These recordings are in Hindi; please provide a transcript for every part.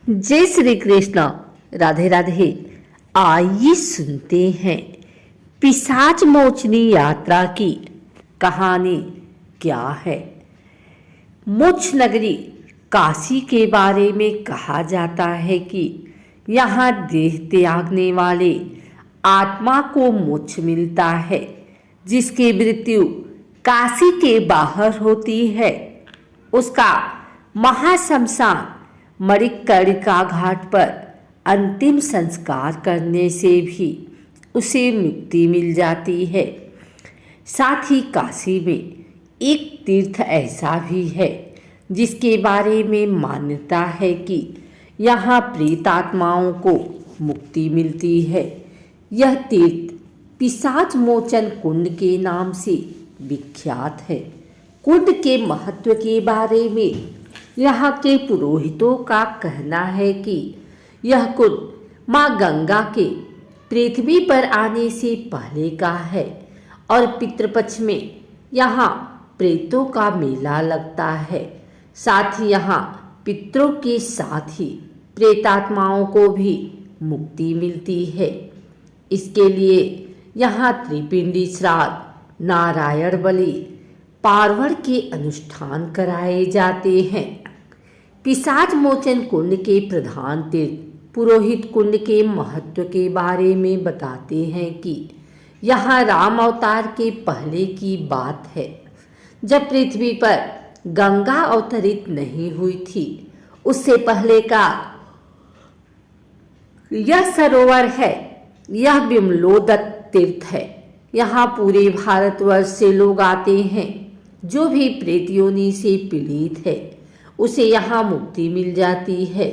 जय श्री कृष्ण। राधे राधे। आइए सुनते हैं पिशाच मोचनी यात्रा की कहानी क्या है। मोक्ष नगरी काशी के बारे में कहा जाता है कि यहाँ देह त्यागने वाले आत्मा को मोक्ष मिलता है, जिसकी मृत्यु काशी के बाहर होती है। उसका महाशमशान मणिकर्णिका घाट पर अंतिम संस्कार करने से भी उसे मुक्ति मिल जाती है। साथ ही काशी में एक तीर्थ ऐसा भी है जिसके बारे में मान्यता है कि यहाँ प्रेत आत्माओं को मुक्ति मिलती है। यह तीर्थ पिशाच मोचन कुंड के नाम से विख्यात है। कुंड के महत्व के बारे में यहाँ के पुरोहितों का कहना है कि यह कुंड माँ गंगा के पृथ्वी पर आने से पहले का है और पितृपक्ष में यहाँ प्रेतों का मेला लगता है। साथ ही यहाँ पितरों के साथ ही प्रेतात्माओं को भी मुक्ति मिलती है। इसके लिए यहाँ त्रिपिंडी श्राद्ध, नारायण बलि, पार्वण के अनुष्ठान कराए जाते हैं। पिशाच मोचन कुंड के प्रधान तीर्थ पुरोहित कुंड के महत्व के बारे में बताते हैं कि यहाँ राम अवतार के पहले की बात है, जब पृथ्वी पर गंगा अवतरित नहीं हुई थी। उससे पहले का यह सरोवर है। यह विमलोदत्त तीर्थ है। यहाँ पूरे भारतवर्ष से लोग आते हैं। जो भी प्रेत योनि से पीड़ित है उसे यहाँ मुक्ति मिल जाती है।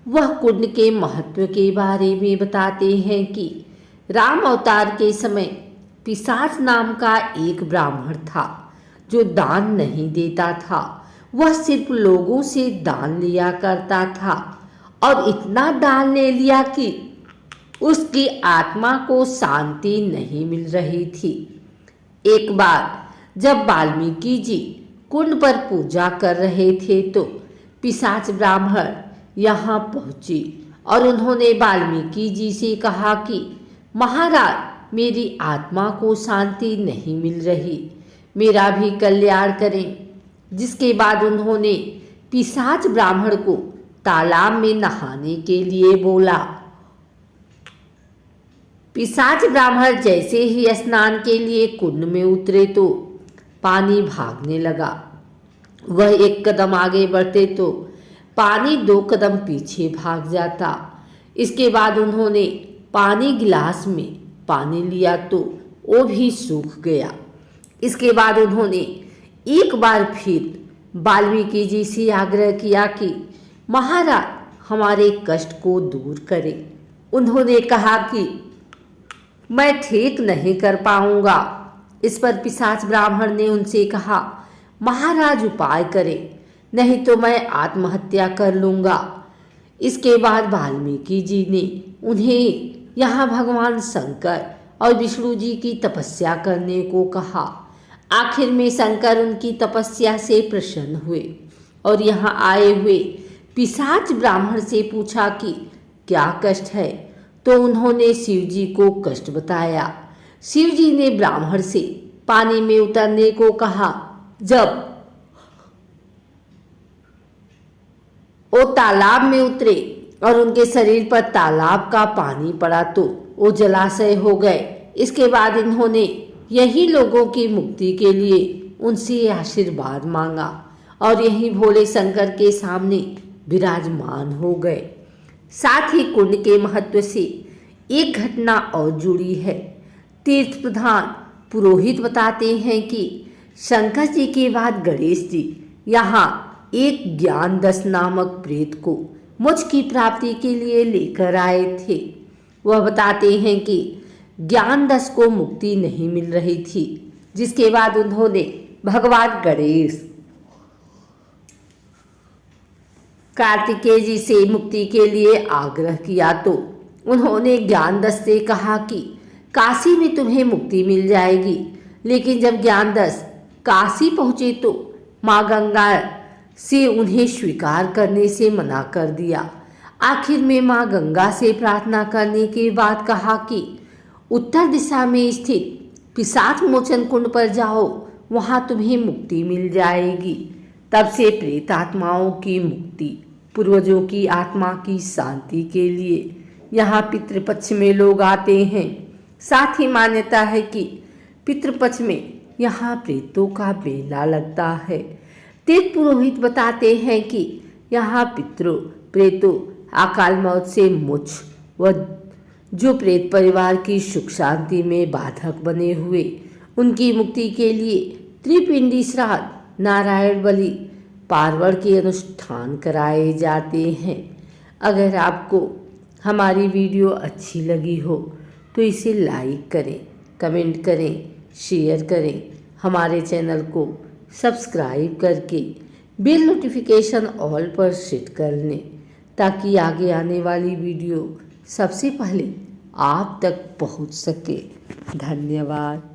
वह कुंड के महत्व के बारे में बताते हैं कि राम अवतार के समय पिशाच नाम का एक ब्राह्मण था जो दान नहीं देता था। वह सिर्फ लोगों से दान लिया करता था और इतना दान ले लिया कि उसकी आत्मा को शांति नहीं मिल रही थी। एक बार जब वाल्मीकि जी कुंड पर पूजा कर रहे थे तो पिशाच ब्राह्मण यहाँ पहुँचे और उन्होंने वाल्मीकि जी से कहा कि महाराज, मेरी आत्मा को शांति नहीं मिल रही, मेरा भी कल्याण करें। जिसके बाद उन्होंने पिशाच ब्राह्मण को तालाब में नहाने के लिए बोला। पिशाच ब्राह्मण जैसे ही स्नान के लिए कुंड में उतरे तो पानी भागने लगा। वह एक कदम आगे बढ़ते तो पानी 2 कदम पीछे भाग जाता। इसके बाद उन्होंने पानी गिलास में पानी लिया तो वो भी सूख गया। इसके बाद उन्होंने एक बार फिर वाल्मीकि जी से आग्रह किया कि महाराज, हमारे कष्ट को दूर करें। उन्होंने कहा कि मैं ठीक नहीं कर पाऊंगा। इस पर पिशाच ब्राह्मण ने उनसे कहा, महाराज उपाय करें, नहीं तो मैं आत्महत्या कर लूँगा। इसके बाद वाल्मीकि जी ने उन्हें यहाँ भगवान शंकर और विष्णु जी की तपस्या करने को कहा। आखिर में शंकर उनकी तपस्या से प्रसन्न हुए और यहाँ आए हुए पिशाच ब्राह्मण से पूछा कि क्या कष्ट है, तो उन्होंने शिव जी को कष्ट बताया। शिव जी ने ब्राह्मण से पानी में उतरने को कहा। जब वो तालाब में उतरे और उनके शरीर पर तालाब का पानी पड़ा तो वो जलाशय हो गए। इसके बाद इन्होंने यही लोगों की मुक्ति के लिए उनसे आशीर्वाद मांगा और यही भोले शंकर के सामने विराजमान हो गए। साथ ही कुंड के महत्व से एक घटना और जुड़ी है। तीर्थ प्रधान पुरोहित बताते हैं कि शंकर जी के बाद गणेश जी यहाँ एक ज्ञानदस नामक प्रेत को मोक्ष की प्राप्ति के लिए लेकर आए थे। वह बताते हैं कि ज्ञानदस को मुक्ति नहीं मिल रही थी, जिसके बाद उन्होंने भगवान गणेश कार्तिकेय जी से मुक्ति के लिए आग्रह किया तो उन्होंने ज्ञानदस से कहा कि काशी में तुम्हें मुक्ति मिल जाएगी। लेकिन जब ज्ञानदस काशी पहुँचे तो माँ गंगा से उन्हें स्वीकार करने से मना कर दिया। आखिर में मां गंगा से प्रार्थना करने के बाद कहा कि उत्तर दिशा में स्थित पिशाच मोचन कुंड पर जाओ, वहां तुम्हें मुक्ति मिल जाएगी। तब से प्रेत आत्माओं की मुक्ति, पूर्वजों की आत्मा की शांति के लिए यहाँ पितृपक्ष में लोग आते हैं। साथ ही मान्यता है कि पितृपक्ष में यहाँ प्रेतों का मेला लगता है। तीर्थ पुरोहित बताते हैं कि यहाँ पितरों प्रेतों अकाल मौत से मोक्ष व जो प्रेत परिवार की सुख शांति में बाधक बने हुए उनकी मुक्ति के लिए त्रिपिंडी श्राद्ध, नारायण बलि, पार्वण के अनुष्ठान कराए जाते हैं। अगर आपको हमारी वीडियो अच्छी लगी हो तो इसे लाइक करें, कमेंट करें, शेयर करें। हमारे चैनल को सब्सक्राइब करके बेल नोटिफिकेशन ऑल पर सेट कर लें ताकि आगे आने वाली वीडियो सबसे पहले आप तक पहुंच सके। धन्यवाद।